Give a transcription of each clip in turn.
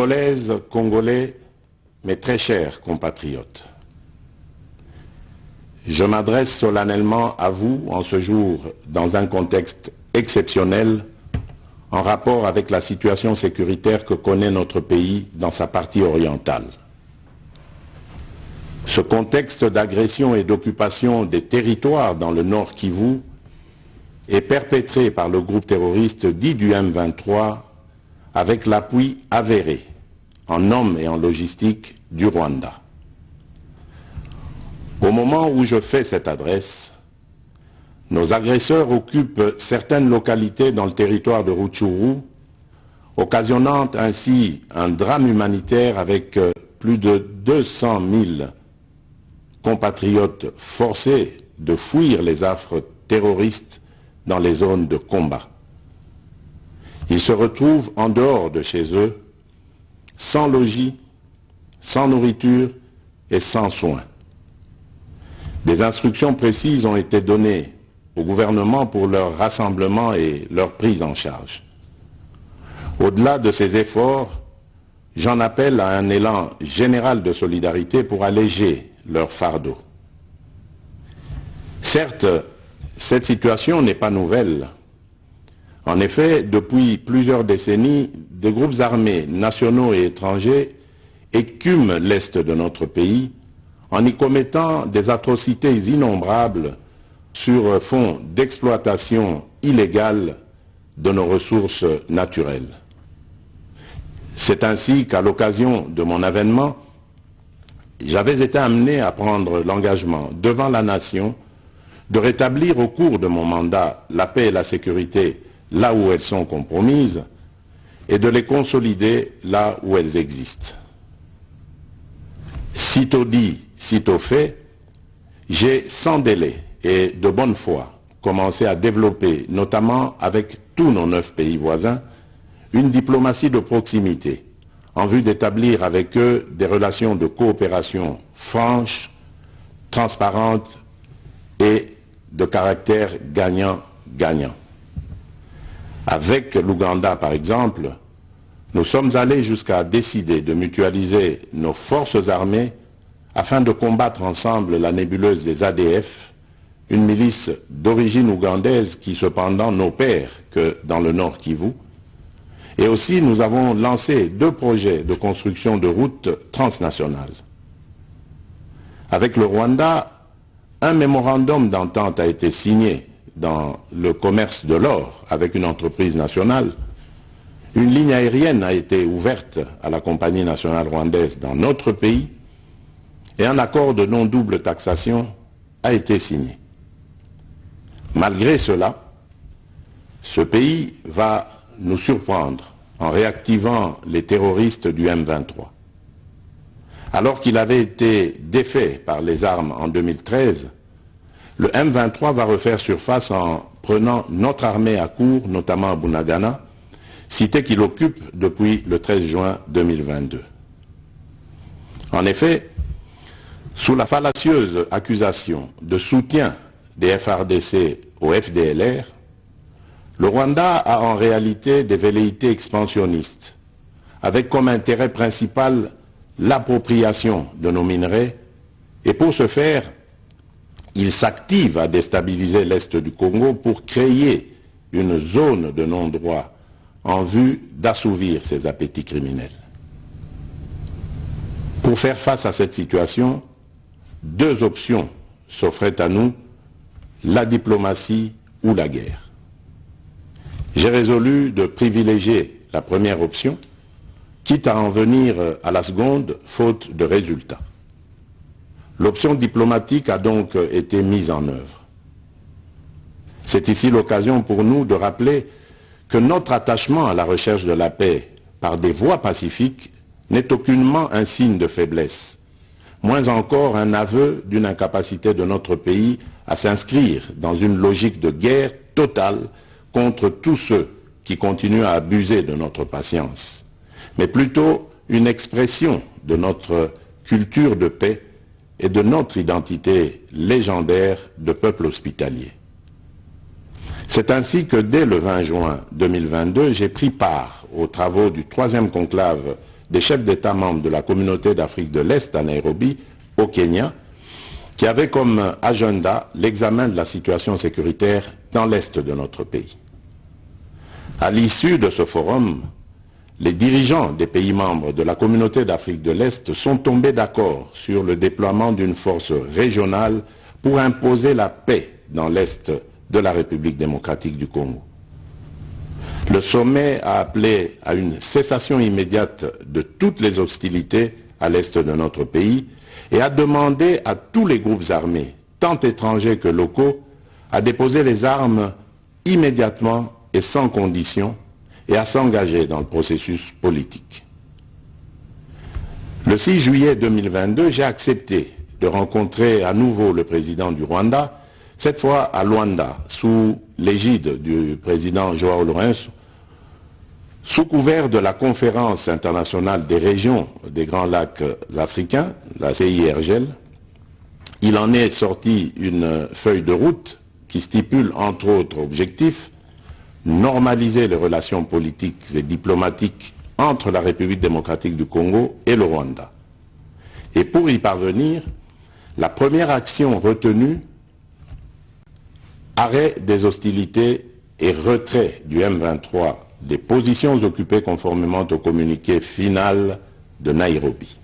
Congolaises, Congolais, mes très chers compatriotes, je m'adresse solennellement à vous en ce jour dans un contexte exceptionnel en rapport avec la situation sécuritaire que connaît notre pays dans sa partie orientale. Ce contexte d'agression et d'occupation des territoires dans le Nord Kivu est perpétré par le groupe terroriste dit du M23 avec l'appui avéré en hommes et en logistique du Rwanda. Au moment où je fais cette adresse, nos agresseurs occupent certaines localités dans le territoire de Rutshuru, occasionnant ainsi un drame humanitaire avec plus de 200 000 compatriotes forcés de fuir les affres terroristes dans les zones de combat. Ils se retrouvent en dehors de chez eux, sans logis, sans nourriture et sans soins. Des instructions précises ont été données au gouvernement pour leur rassemblement et leur prise en charge. Au-delà de ces efforts, j'en appelle à un élan général de solidarité pour alléger leur fardeau. Certes, cette situation n'est pas nouvelle. En effet, depuis plusieurs décennies, des groupes armés nationaux et étrangers écument l'est de notre pays en y commettant des atrocités innombrables sur fond d'exploitation illégale de nos ressources naturelles. C'est ainsi qu'à l'occasion de mon avènement, j'avais été amené à prendre l'engagement devant la nation de rétablir au cours de mon mandat la paix et la sécurité là où elles sont compromises et de les consolider là où elles existent. Sitôt dit, sitôt fait, j'ai sans délai et de bonne foi commencé à développer, notamment avec tous nos 9 pays voisins, une diplomatie de proximité en vue d'établir avec eux des relations de coopération franches, transparentes et de caractère gagnant-gagnant. Avec l'Ouganda, par exemple, nous sommes allés jusqu'à décider de mutualiser nos forces armées afin de combattre ensemble la nébuleuse des ADF, une milice d'origine ougandaise qui cependant n'opère que dans le Nord Kivu. Et aussi nous avons lancé 2 projets de construction de routes transnationales. Avec le Rwanda, un mémorandum d'entente a été signé dans le commerce de l'or avec une entreprise nationale. Une ligne aérienne a été ouverte à la compagnie nationale rwandaise dans notre pays et un accord de non-double taxation a été signé. Malgré cela, ce pays va nous surprendre en réactivant les terroristes du M23. Alors qu'il avait été défait par les armes en 2013, le M23 va refaire surface en prenant notre armée à court, notamment à Bunagana, cité qu'il occupe depuis le 13 juin 2022. En effet, sous la fallacieuse accusation de soutien des FRDC au FDLR, le Rwanda a en réalité des velléités expansionnistes, avec comme intérêt principal l'appropriation de nos minerais, et pour ce faire, il s'active à déstabiliser l'Est du Congo pour créer une zone de non-droit en vue d'assouvir ses appétits criminels. Pour faire face à cette situation, 2 options s'offraient à nous, la diplomatie ou la guerre. J'ai résolu de privilégier la première option, quitte à en venir à la seconde, faute de résultats. L'option diplomatique a donc été mise en œuvre. C'est ici l'occasion pour nous de rappeler que notre attachement à la recherche de la paix par des voies pacifiques n'est aucunement un signe de faiblesse, moins encore un aveu d'une incapacité de notre pays à s'inscrire dans une logique de guerre totale contre tous ceux qui continuent à abuser de notre patience, mais plutôt une expression de notre culture de paix et de notre identité légendaire de peuple hospitalier. C'est ainsi que dès le 20 juin 2022, j'ai pris part aux travaux du 3e conclave des chefs d'État membres de la communauté d'Afrique de l'Est à Nairobi, au Kenya, qui avait comme agenda l'examen de la situation sécuritaire dans l'Est de notre pays. À l'issue de ce forum, les dirigeants des pays membres de la communauté d'Afrique de l'Est sont tombés d'accord sur le déploiement d'une force régionale pour imposer la paix dans l'Est de la République démocratique du Congo. Le sommet a appelé à une cessation immédiate de toutes les hostilités à l'Est de notre pays et a demandé à tous les groupes armés, tant étrangers que locaux, à déposer les armes immédiatement et sans condition et à s'engager dans le processus politique. Le 6 juillet 2022, j'ai accepté de rencontrer à nouveau le président du Rwanda, cette fois à Luanda, sous l'égide du président João Lourenço, sous couvert de la conférence internationale des régions des Grands Lacs africains, la CIRGL. Il en est sorti une feuille de route qui stipule entre autres objectifs normaliser les relations politiques et diplomatiques entre la République démocratique du Congo et le Rwanda. Et pour y parvenir, la première action retenue, arrêt des hostilités et retrait du M23 des positions occupées conformément au communiqué final de Nairobi.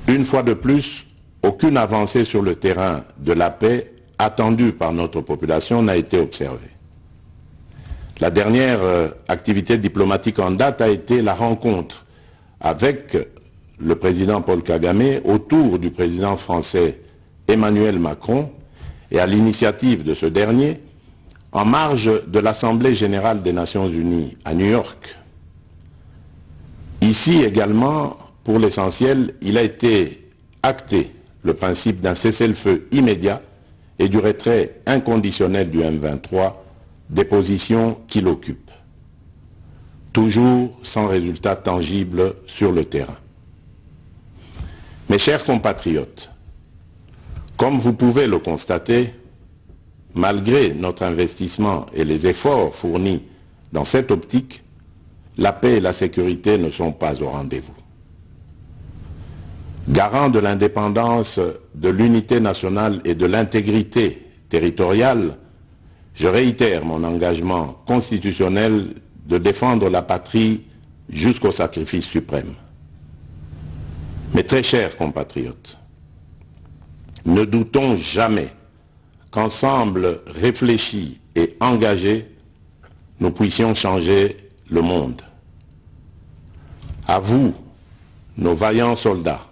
Une fois de plus, aucune avancée sur le terrain de la paix attendue par notre population n'a été observée. La dernière activité diplomatique en date a été la rencontre avec le président Paul Kagame autour du président français Emmanuel Macron et à l'initiative de ce dernier en marge de l'Assemblée générale des Nations unies à New York. Ici également, pour l'essentiel, il a été acté le principe d'un cessez-le-feu immédiat et du retrait inconditionnel du M23 des positions qu'il occupe, toujours sans résultat tangible sur le terrain. Mes chers compatriotes, comme vous pouvez le constater, malgré notre investissement et les efforts fournis dans cette optique, la paix et la sécurité ne sont pas au rendez-vous. Garant de l'indépendance, de l'unité nationale et de l'intégrité territoriale, je réitère mon engagement constitutionnel de défendre la patrie jusqu'au sacrifice suprême. Mes très chers compatriotes, ne doutons jamais qu'ensemble réfléchis et engagés, nous puissions changer le monde. À vous, nos vaillants soldats,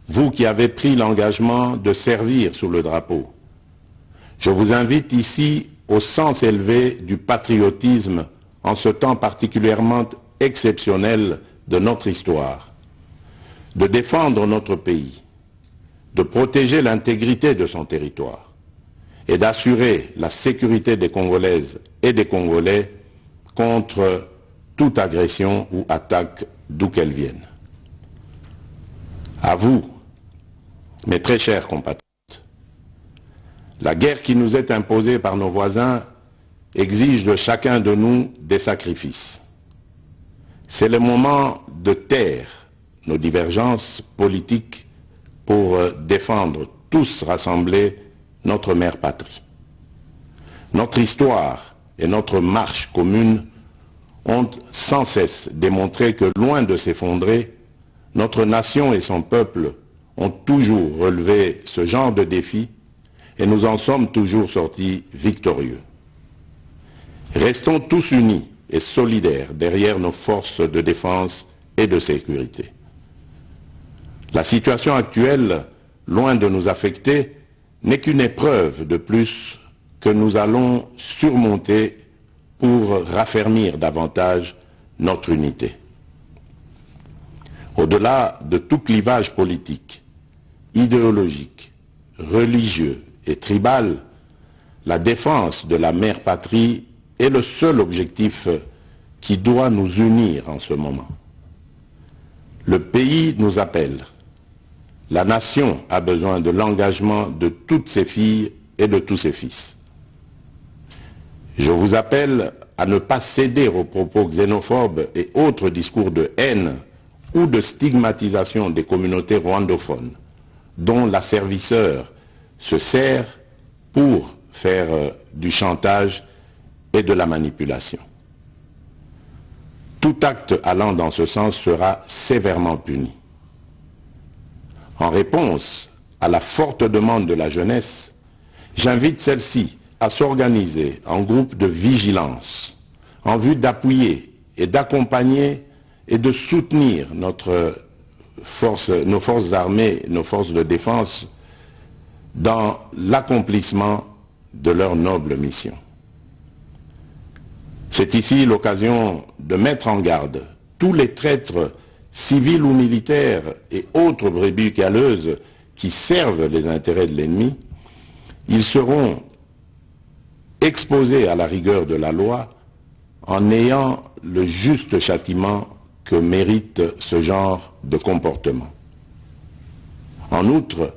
vous qui avez pris l'engagement de servir sous le drapeau, je vous invite ici au sens élevé du patriotisme en ce temps particulièrement exceptionnel de notre histoire, de défendre notre pays, de protéger l'intégrité de son territoire et d'assurer la sécurité des Congolaises et des Congolais contre toute agression ou attaque d'où qu'elle vienne. À vous, mes très chers compatriotes, la guerre qui nous est imposée par nos voisins exige de chacun de nous des sacrifices. C'est le moment de taire nos divergences politiques pour défendre tous rassemblés notre mère patrie. Notre histoire et notre marche commune ont sans cesse démontré que loin de s'effondrer, notre nation et son peuple ont toujours relevé ce genre de défis et nous en sommes toujours sortis victorieux. Restons tous unis et solidaires derrière nos forces de défense et de sécurité. La situation actuelle, loin de nous affecter, n'est qu'une épreuve de plus que nous allons surmonter pour raffermir davantage notre unité. Au-delà de tout clivage politique, idéologique, religieux et tribal, la défense de la mère patrie est le seul objectif qui doit nous unir en ce moment. Le pays nous appelle. La nation a besoin de l'engagement de toutes ses filles et de tous ses fils. Je vous appelle à ne pas céder aux propos xénophobes et autres discours de haine ou de stigmatisation des communautés rwandophones, dont l'asservisseur se sert pour faire du chantage et de la manipulation. Tout acte allant dans ce sens sera sévèrement puni. En réponse à la forte demande de la jeunesse, j'invite celle-ci à s'organiser en groupe de vigilance en vue d'appuyer et d'accompagner et de soutenir nos forces armées, nos forces de défense dans l'accomplissement de leur noble mission. C'est ici l'occasion de mettre en garde tous les traîtres civils ou militaires et autres brebis galeuses qui servent les intérêts de l'ennemi. Ils seront exposés à la rigueur de la loi en ayant le juste châtiment que mérite ce genre de comportement. En outre,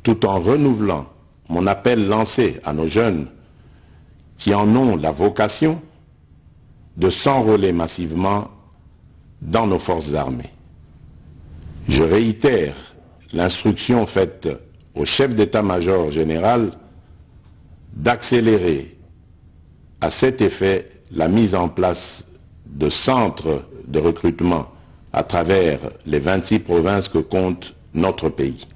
tout en renouvelant mon appel lancé à nos jeunes qui en ont la vocation de s'enrôler massivement dans nos forces armées. Je réitère l'instruction faite au chef d'état-major général d'accélérer à cet effet la mise en place de centres de recrutement à travers les 26 provinces que compte notre pays.